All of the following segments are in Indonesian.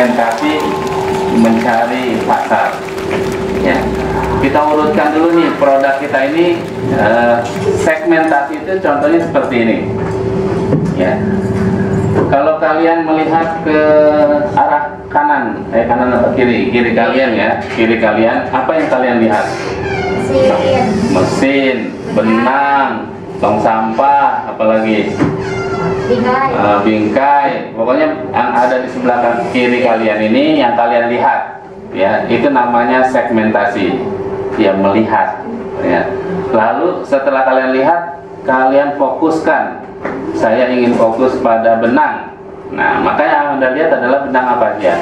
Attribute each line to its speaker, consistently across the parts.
Speaker 1: segmentasi mencari pasar. Ya, kita urutkan dulu nih produk kita ini. Segmentasi itu contohnya seperti ini. Ya, kalau kalian melihat ke arah kanan, kanan atau kiri, kiri kalian ya, kiri kalian, apa yang kalian lihat? Mesin, benang, tong sampah, apalagi bingkai. Pokoknya yang ada di sebelah kiri kalian ini yang kalian lihat, ya, itu namanya segmentasi, ya, melihat. Ya. Lalu setelah kalian lihat, kalian fokuskan. Saya ingin fokus pada benang. Nah, maka yang Anda lihat adalah benang apa aja?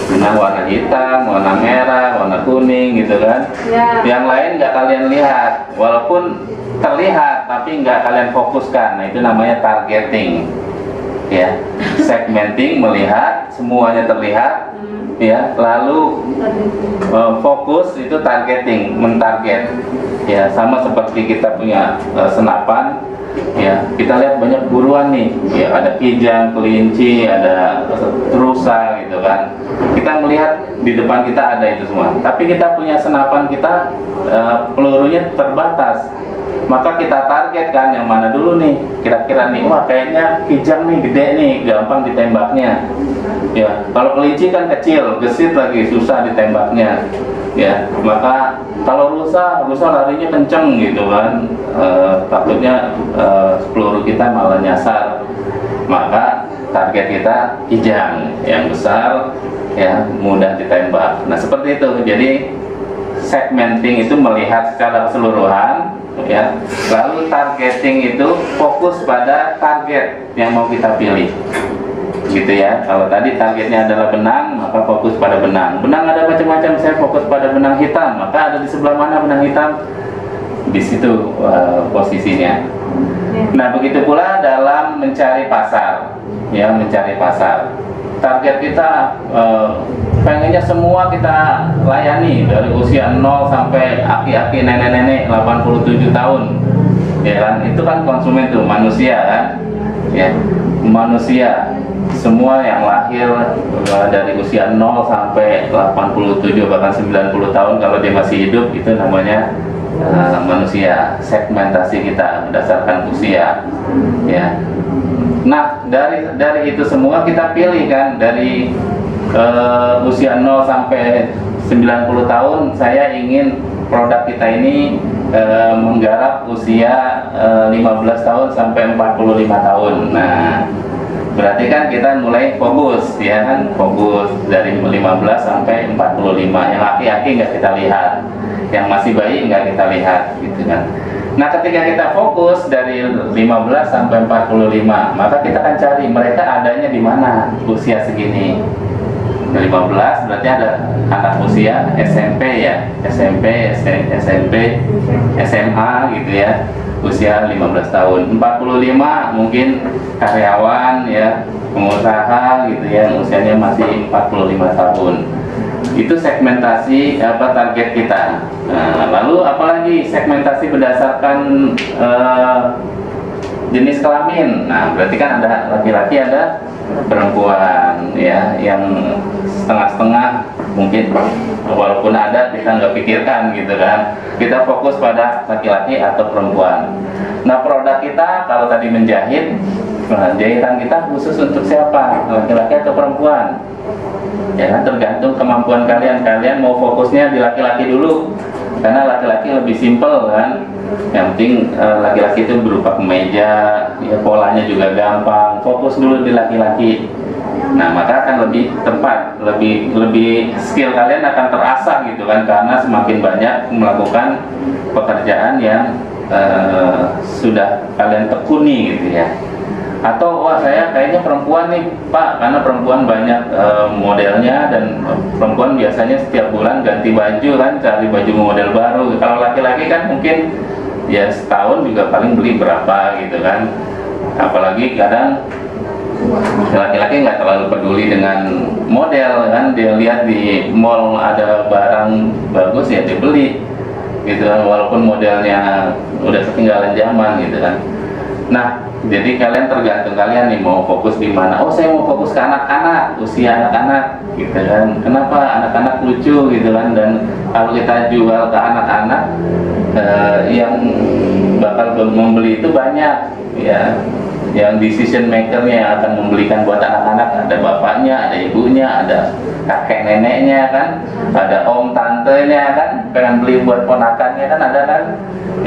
Speaker 1: Benang warna hitam, warna merah, warna kuning, gitu kan? Ya. Yang lain nggak kalian lihat, walaupun terlihat, tapi nggak kalian fokuskan. Nah, itu namanya targeting. Ya, segmenting, melihat, semuanya terlihat. Ya, lalu fokus itu targeting, mentarget. Ya, sama seperti kita punya senapan. Ya, kita lihat banyak buruan nih. Ya, ada kijang, kelinci, ada rusa, gitu kan. Kita melihat di depan kita ada itu semua. Tapi kita punya senapan kita, pelurunya terbatas. Maka kita target kan yang mana dulu nih, kira-kira nih, wah kayaknya kijang nih, gede nih, gampang ditembaknya. Ya, kalau kelinci kan kecil, gesit lagi, susah ditembaknya. Ya, maka kalau rusa larinya kenceng gitu kan, takutnya peluru kita malah nyasar. Maka target kita kijang, yang besar, ya, mudah ditembak. Nah, seperti itu. Jadi segmenting itu melihat secara keseluruhan. Ya, lalu targeting itu fokus pada target yang mau kita pilih, gitu ya. Kalau tadi targetnya adalah benang, maka fokus pada benang. Benang ada macam-macam. Saya fokus pada benang hitam, maka ada di sebelah mana benang hitam? Di situ posisinya. Nah, begitu pula dalam mencari pasar, ya, mencari pasar. Target kita pengennya semua kita layani dari usia 0 sampai aki-aki nenek-nenek 87 tahun. Ya kan, itu kan konsumen tuh, manusia kan. Ya, manusia semua yang lahir dari usia 0 sampai 87 bahkan 90 tahun kalau dia masih hidup, itu namanya manusia. Segmentasi kita berdasarkan usia. Ya. Nah, dari itu semua kita pilih kan, dari usia 0 sampai 90 tahun saya ingin produk kita ini menggarap usia 15 tahun sampai 45 tahun. Nah, berarti kan kita mulai fokus, ya kan, fokus dari 15 sampai 45. Yang laki-laki nggak kita lihat, yang masih bayi nggak kita lihat, gitu kan. Nah, ketika kita fokus dari 15 sampai 45, maka kita akan cari mereka adanya di mana usia segini. 15 berarti ada anak usia SMP ya, SMP, SMA gitu ya, usia 15 tahun. 45 mungkin karyawan ya, pengusaha gitu ya, usianya masih 45 tahun. Itu segmentasi target kita. Nah, lalu apalagi segmentasi berdasarkan jenis kelamin. Nah, berarti kan ada laki-laki, ada perempuan ya, yang setengah-setengah mungkin, walaupun ada kita nggak pikirkan gitu kan. Kita fokus pada laki-laki atau perempuan. Nah, produk kita kalau tadi menjahit, jahitan kita khusus untuk siapa? Laki-laki atau perempuan? Ya kan, tergantung kemampuan kalian. Kalian mau fokusnya di laki-laki dulu, karena laki-laki lebih simpel kan. Yang penting laki-laki itu berupa kemeja, ya, polanya juga gampang. Fokus dulu di laki-laki. Nah, maka akan lebih tepat, lebih skill kalian akan terasah gitu kan, karena semakin banyak melakukan pekerjaan yang sudah kalian tekuni gitu ya. Atau wah, saya kayaknya perempuan nih Pak, karena perempuan banyak modelnya, dan perempuan biasanya setiap bulan ganti baju kan, cari baju model baru. Kalau laki-laki kan mungkin ya setahun juga paling beli berapa gitu kan. Apalagi kadang laki-laki nggak terlalu peduli dengan model kan, dia lihat di mall ada barang bagus ya dia beli gitu kan, walaupun modelnya udah ketinggalan zaman gitu kan. Nah, Jadi kalian tergantung kalian nih mau fokus di mana. Oh, saya mau fokus ke anak-anak, usia anak-anak, gitu kan. Kenapa anak-anak lucu, gitu kan? Dan kalau kita jual ke anak-anak, yang bakal membeli itu banyak, ya. Yang decision makernya yang akan membelikan buat anak-anak ada bapaknya, ada ibunya, ada kakek neneknya kan, ada om tantenya kan, pengen beli buat ponakannya kan, ada kan,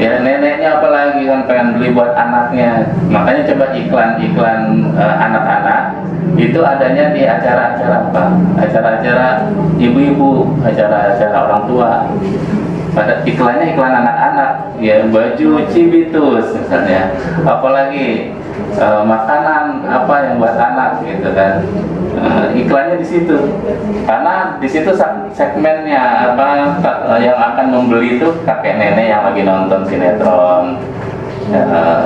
Speaker 1: ya neneknya apalagi kan pengen beli buat anaknya. Makanya coba iklan-iklan anak-anak itu adanya di acara-acara apa? Acara-acara ibu-ibu, acara-acara orang tua. Pada iklannya iklan anak-anak, ya baju Cibitus misalnya, apalagi makanan apa yang buat anak gitu kan, iklannya di situ, karena di situ segmennya apa yang akan membeli itu kakek nenek yang lagi nonton sinetron,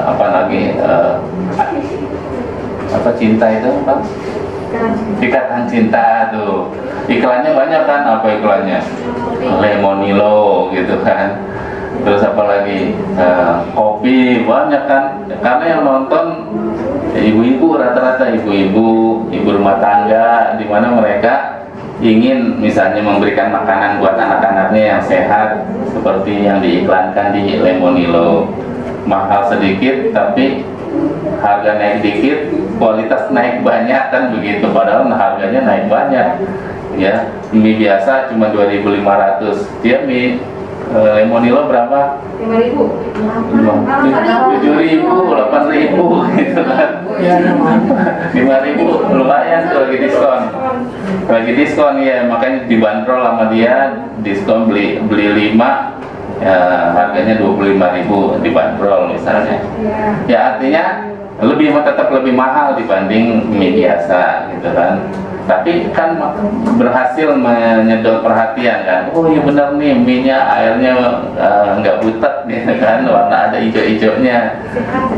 Speaker 1: apa lagi apa cinta itu apa? Ikatan Cinta tuh, iklannya banyak kan, apa iklannya? Lemonilo gitu kan, terus apa lagi kopi banyak kan, karena yang nonton ibu-ibu, rata-rata ibu-ibu, ibu rumah tangga, di mana mereka ingin misalnya memberikan makanan buat anak-anaknya yang sehat seperti yang diiklankan di Lemonilo, mahal sedikit tapi harga naik dikit, kualitas naik banyak kan begitu, padahal harganya naik banyak. Ya, mie biasa cuma 2.500, dia mie Lemonilo berapa?
Speaker 2: 5.000,
Speaker 1: 7.000, 8.000 gitu kan. 5.000 lumayan tuh, lagi diskon ya, makanya dibanderol sama dia, diskon beli 5 ya, harganya 25.000 dibanderol misalnya. Ya artinya tetap lebih mahal dibanding mie biasa gitu kan. Tapi kan berhasil menyedot perhatian kan. Oh iya benar nih, mie-nya airnya nggak butek gitu kan, warna ada hijau-hijaunya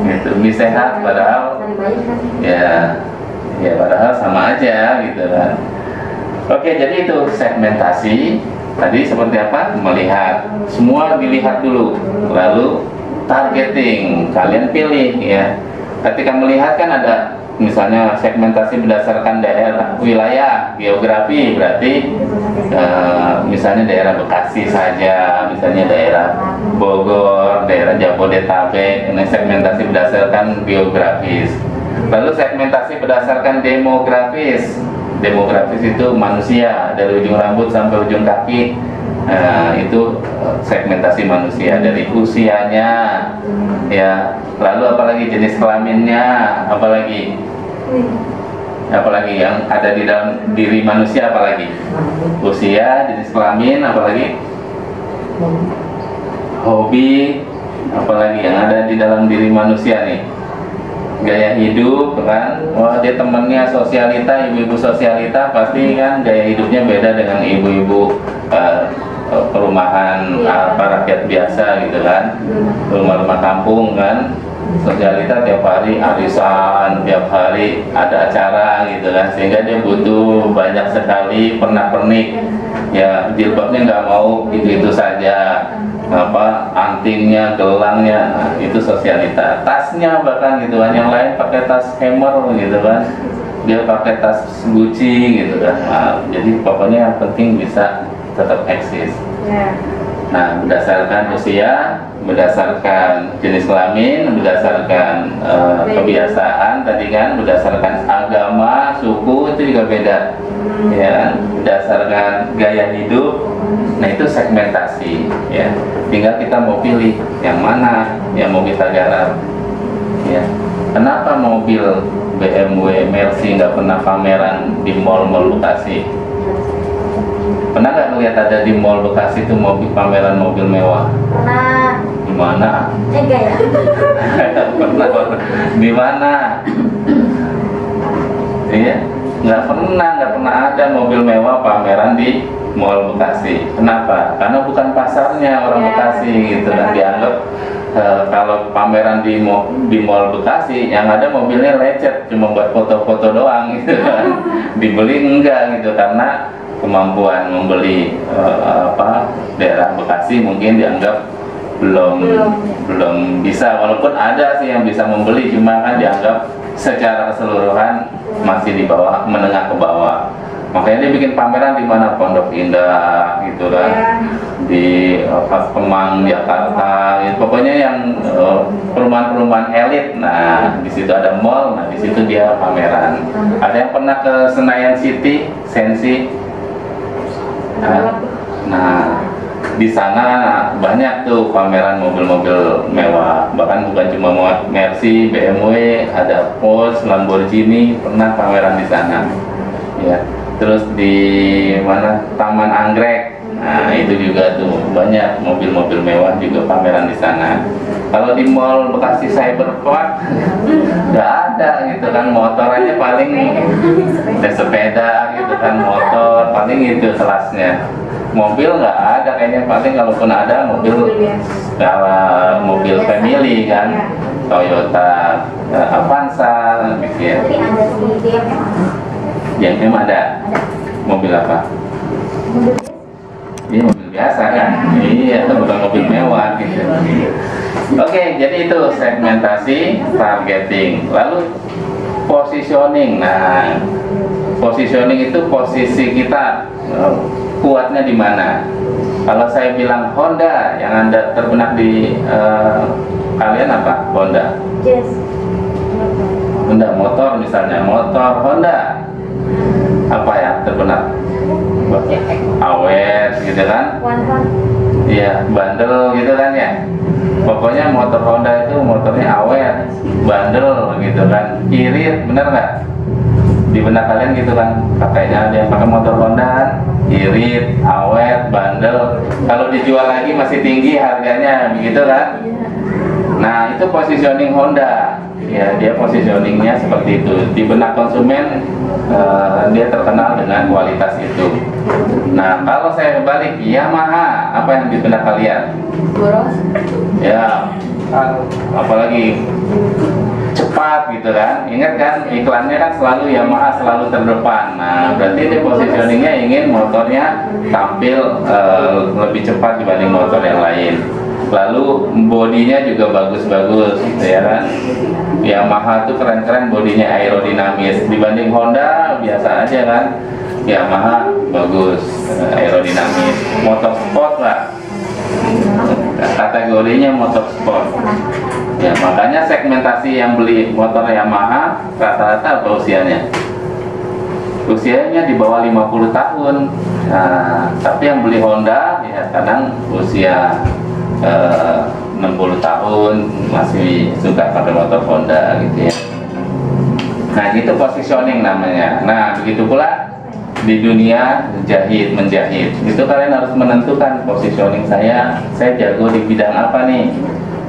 Speaker 1: gitu. Mie sehat padahal ya padahal sama aja gitu kan. Oke, jadi itu segmentasi. Tadi seperti apa? Melihat, semua dilihat dulu, lalu targeting, kalian pilih ya. Ketika melihat kan ada misalnya segmentasi berdasarkan daerah, wilayah, geografi, berarti misalnya daerah Bekasi saja, misalnya daerah Bogor, daerah Jabodetabek, ini segmentasi berdasarkan geografis. Lalu segmentasi berdasarkan demografis. Demografis itu manusia dari ujung rambut sampai ujung kaki, itu segmentasi manusia dari usianya, ya. Lalu apalagi jenis kelaminnya, apalagi yang ada di dalam diri manusia, apalagi usia, jenis kelamin, apalagi hobi, apalagi yang ada di dalam diri manusia nih. Gaya hidup kan, wah dia temennya sosialita, ibu-ibu sosialita, pasti kan gaya hidupnya beda dengan ibu-ibu perumahan rakyat biasa gitu kan, rumah-rumah kampung kan. Sosialita tiap hari arisan, tiap hari ada acara gitu kan, sehingga dia butuh banyak sekali pernak-pernik ya, jilbabnya nggak mau itu saja, apa antingnya, gelangnya, nah, itu sosialita. Tasnya bahkan gitu kan, yang lain pakai tas Hammer gitu kan, dia pakai tas Gucci gitu kan. Nah, jadi pokoknya yang penting bisa tetap eksis. Nah, berdasarkan usia, berdasarkan jenis kelamin, berdasarkan kebiasaan tadi kan, berdasarkan agama, suku, itu juga beda ya, berdasarkan gaya hidup. Nah, itu segmentasi ya, tinggal kita mau pilih yang mana yang mau kita garap ya. Kenapa mobil BMW, Mercy nggak pernah pameran di mall-mall Bekasi? Pernah nggak ngeliat ada di mall Bekasi itu mobil pameran mobil mewah?
Speaker 2: Pernah.
Speaker 1: Di mana?
Speaker 2: Enggak ya?
Speaker 1: Pernah. Di mana? Iya, nggak pernah ada mobil mewah pameran di mall Bekasi. Kenapa? Karena bukan pasarnya orang Bekasi gitu kan, dianggap kalau pameran di mall Bekasi yang ada mobilnya lecet, cuma buat foto-foto doang gitu kan. Dibeli enggak gitu, karena kemampuan membeli daerah Bekasi mungkin dianggap belum belum bisa, walaupun ada sih yang bisa membeli, cuma kan dianggap secara keseluruhan masih di bawah, menengah ke bawah. Makanya dia bikin pameran di mana, Pondok Indah gitu kan, di Kemang Jakarta, gitu. Pokoknya yang perumahan-perumahan elit. Nah di situ ada mall, nah di situ dia pameran. Ada yang pernah ke Senayan City, Sensi? Nah di sana banyak tuh pameran mobil-mobil mewah, bahkan bukan cuma Mercy, BMW, ada Porsche, Lamborghini, pernah pameran di sana. Ya, terus di mana, Taman Anggrek, nah itu juga tuh banyak mobil-mobil mewah juga pameran di sana. Kalau di Mall Bekasi Cyberpark nggak ada gitu kan, motor aja paling, ada sepeda gitu kan, motor paling itu kelasnya. Mobil nggak ada kayaknya, paling kalaupun ada mobil skala mobil family kan, Toyota Avanza gitu ya. Yang ada mobil apa? Iya, mobil biasa kan? Iya, bukan mobil mewah gitu. Oke, jadi itu segmentasi, targeting. Lalu positioning. Nah, positioning itu posisi kita kuatnya di mana. Kalau saya bilang Honda, yang Anda terbenak di kalian apa? Honda.
Speaker 2: Yes.
Speaker 1: Honda motor misalnya, motor Honda. Apa ya terbenak? Awet gitu kan? Iya, bandel gitu kan ya. Pokoknya motor Honda itu motornya awet, bandel gitu kan, irit, bener nggak? Di benak kalian gitu kan, pakainya ada yang pakai motor Honda, irit, awet, bandel. Kalau dijual lagi masih tinggi harganya, begitu kan? Nah itu positioning Honda, ya dia positioningnya seperti itu. Di benak konsumen dia terkenal dengan kualitas itu. Nah kalau saya balik, Yamaha, apa yang di benak kalian?
Speaker 2: Boros.
Speaker 1: Ya, apalagi cepat gitu kan. Ingat kan iklannya kan selalu Yamaha selalu terdepan. Nah berarti dia positioningnya ingin motornya tampil lebih cepat dibanding motor yang lain. Lalu bodinya juga bagus-bagus ya kan. Yamaha tuh keren-keren, bodinya aerodinamis. Dibanding Honda biasa aja kan, Yamaha bagus, aerodinamis. Motor sport lah, kategorinya motor sport. Ya makanya segmentasi yang beli motor Yamaha rata-rata apa usianya? Usianya di bawah 50 tahun. Nah, tapi yang beli Honda ya kadang usia 60 tahun masih suka pakai motor Honda gitu ya. Nah itu positioning namanya. Nah begitu pula di dunia menjahit itu kalian harus menentukan positioning saya jago di bidang apa nih.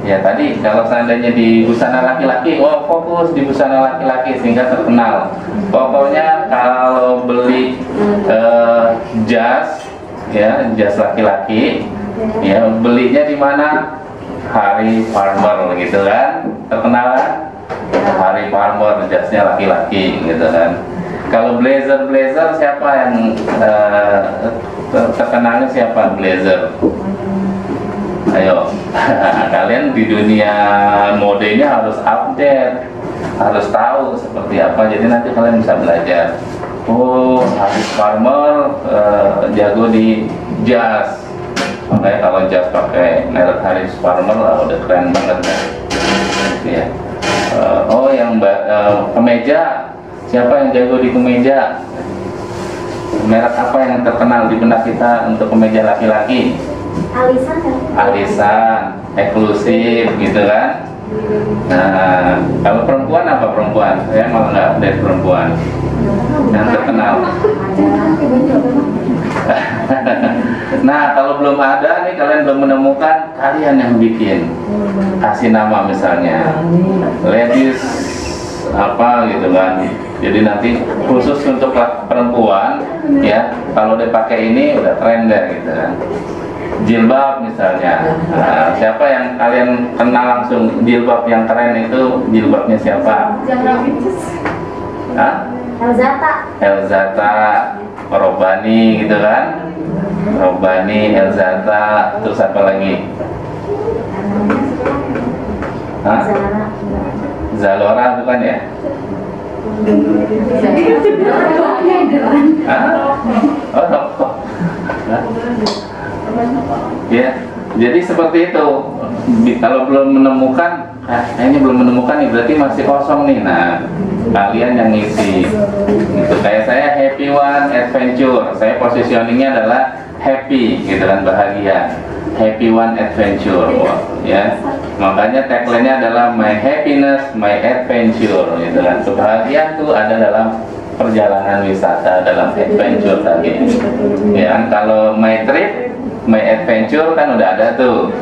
Speaker 1: Ya tadi kalau seandainya di busana laki-laki, oh fokus di busana laki-laki sehingga terkenal. Pokoknya kalau beli jas, ya jas laki-laki, ya belinya di mana? Harry Farmer gitu kan, terkenal kan? Harry Farmer, jasnya laki-laki gitu kan. Kalau blazer siapa yang terkenalnya siapa blazer? Ayo, kalian di dunia modenya harus update, harus tahu seperti apa. Jadi nanti kalian bisa belajar. Oh, Harry Farmer jago di jas. Makanya kalau jas pakai merek Harry Farmer lah udah keren banget kan. Ya. Oh, yang kemeja, siapa yang jago di kemeja? Merek apa yang terkenal di benak kita untuk kemeja laki-laki? Alisan, eksklusif gitu kan. Nah, kalau perempuan apa perempuan? Saya malah nggak update perempuan yang terkenal. Nah, kalau belum ada nih, kalian belum menemukan, kalian yang bikin. Kasih nama misalnya ladies apa gitu kan. Jadi nanti khusus untuk perempuan ya, kalau dia pakai ini udah keren deh gitu kan. Jilbab misalnya, nah, siapa yang kalian kenal langsung jilbab yang keren itu, jilbabnya siapa? Hah? Elzata, Robani gitu kan? Robani, Elzata, terus apa lagi? Hah? Zalora bukan ya? Hah? Oh, rokok. Ya, jadi seperti itu. Kalau belum menemukan, ini belum menemukan nih, berarti masih kosong nih. Nah, kalian yang ngisi. Gitu. Kayak saya Happy One Adventure. Saya positioningnya adalah happy, gitu kan, bahagia. Happy One Adventure, ya. Makanya tagline-nya adalah My Happiness, My Adventure, gitu kan. Kebahagiaanku ada dalam perjalanan wisata, dalam adventure tadi. Ya kan, kalau My Trip, My Adventure kan udah ada tuh.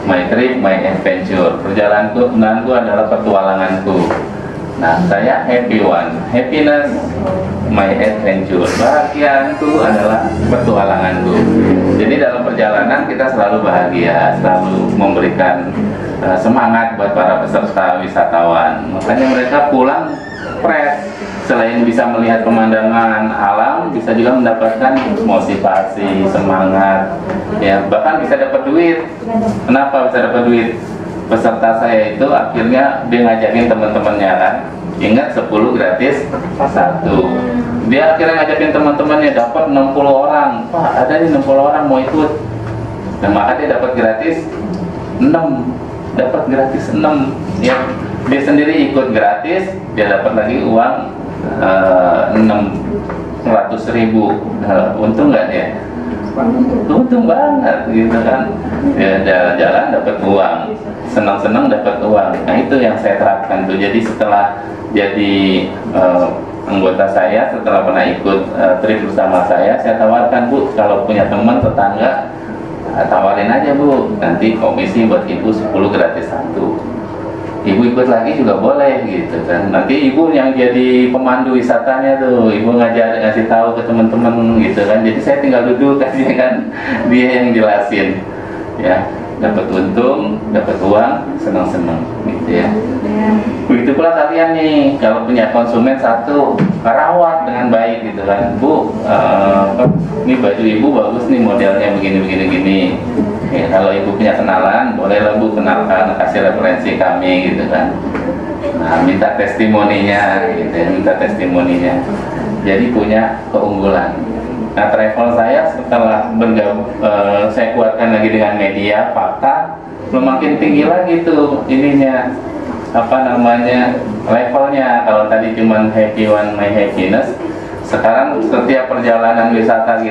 Speaker 1: My Trip, My Adventure. Perjalananku adalah petualanganku. Nah, saya Happy One, Happiness, My Adventure. Bahagiaanku adalah petualanganku. Jadi dalam perjalanan kita selalu bahagia, selalu memberikan semangat buat para peserta wisatawan. Makanya mereka pulang fresh. Selain bisa melihat pemandangan alam, bisa juga mendapatkan motivasi, semangat, ya, bahkan bisa dapat duit. Kenapa bisa dapat duit? Peserta saya itu akhirnya dia ngajakin teman-temannya kan, ingat 10 gratis 1. Dia akhirnya ngajakin teman-temannya, dapat 60 orang. Wah, ada nih 60 orang mau ikut. Nah, maka dia dapat gratis 6. Dapat gratis 6. Ya, dia sendiri ikut gratis, dia dapat lagi uang 600.000. Untung nggak dia? Untung banget, gitu kan. Ya, jalan-jalan dapat uang, senang-senang dapat uang. Nah, itu yang saya terapkan tuh. Jadi setelah jadi anggota saya, setelah pernah ikut trip bersama saya tawarkan, Bu, kalau punya teman tetangga, tawarin aja, Bu, nanti komisi buat ibu 10 gratis 1. Ibu ikut lagi juga boleh, gitu kan. Nanti ibu yang jadi pemandu wisatanya tuh, ibu ngasih tahu ke teman-teman, gitu kan. Jadi saya tinggal duduk aja kan, dia yang jelasin, ya. Dapat untung, dapat uang, senang-senang, gitu ya. Begitu pula kalian nih, kalau punya konsumen satu, rawat dengan baik, gitu kan. Bu, ini baju ibu bagus nih, modelnya begini. Ya, kalau ibu punya kenalan, bolehlah Bu kenalkan, kasih referensi kami, gitu kan. Nah, minta testimoninya, gitu ya, minta testimoninya. Jadi punya keunggulan. Nah, travel saya setelah saya kuatkan lagi dengan media, fakta, makin tinggi lagi tuh ininya, levelnya. Kalau tadi cuman Happy One, My Happiness, sekarang setiap perjalanan wisata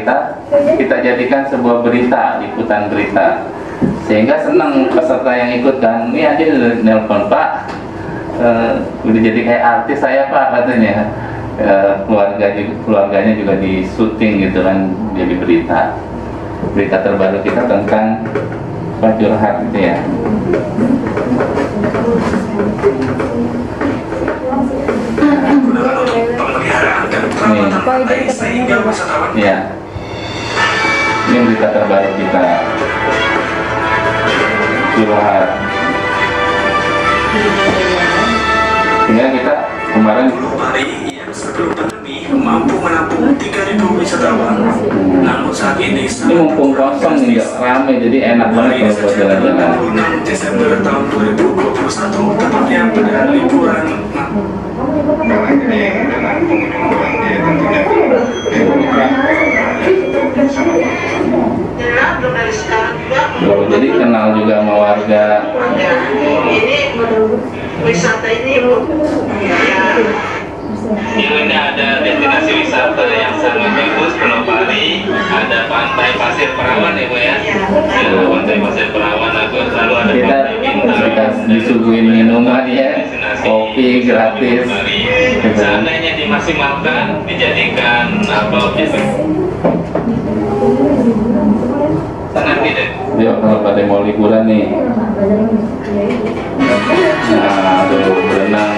Speaker 1: kita jadikan sebuah berita, liputan berita, sehingga senang peserta yang ikut kan. Ini aja nelpon, Pak, udah jadi kayak artis saya, Pak, katanya. Keluarganya juga di syuting, gitu kan, jadi berita terbaru kita tentang curhat, gitu ya. Ya, ini berita terbaru kita, curhat. Tinggal kita kemarin
Speaker 2: sebelum pandemi mampu menampung 3.000 wisatawan. Namun saat ini
Speaker 1: mumpung kosong nih, nggak rame, jadi enak banget kalau buat jalan-jalan.
Speaker 2: 26 Desember tahun 2021, tepatnya pada liburan. Dengan pengunjung orang dia tentunya
Speaker 1: jadi kenal juga sama warga.
Speaker 3: Ini wisata ini, Bu.
Speaker 1: Ini ada destinasi wisata yang sangat bagus, Pulau Pari, ada pantai Pasir Perawan ya, Bu ya. Pantai Pasir Perawan, lalu ada kita disuguhin minuman ya, kopi gratis. Seandainya dimaksimalkan, dijadikan objek. Nanti deh. Yuk, kalau pada mau liburan nih. Nah, berenang,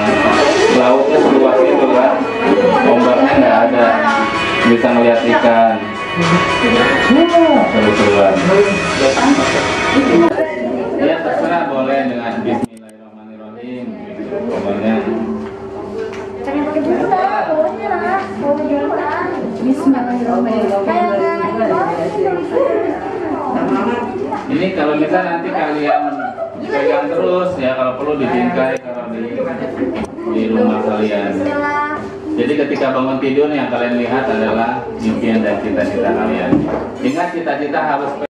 Speaker 1: lautnya seluas itu kan, ombaknya nggak ada, bisa ngeliat ikan. Seru-seruan. Ya terserah, boleh dengan Bismillahirrahmanirrahim. Pokoknya. Ini kalau bisa nanti kalian dipegang terus ya, kalau perlu dibingkai kalau di rumah kalian. Jadi ketika bangun tidur yang kalian lihat adalah impian dan cita-cita kalian. Ingat, cita-cita harus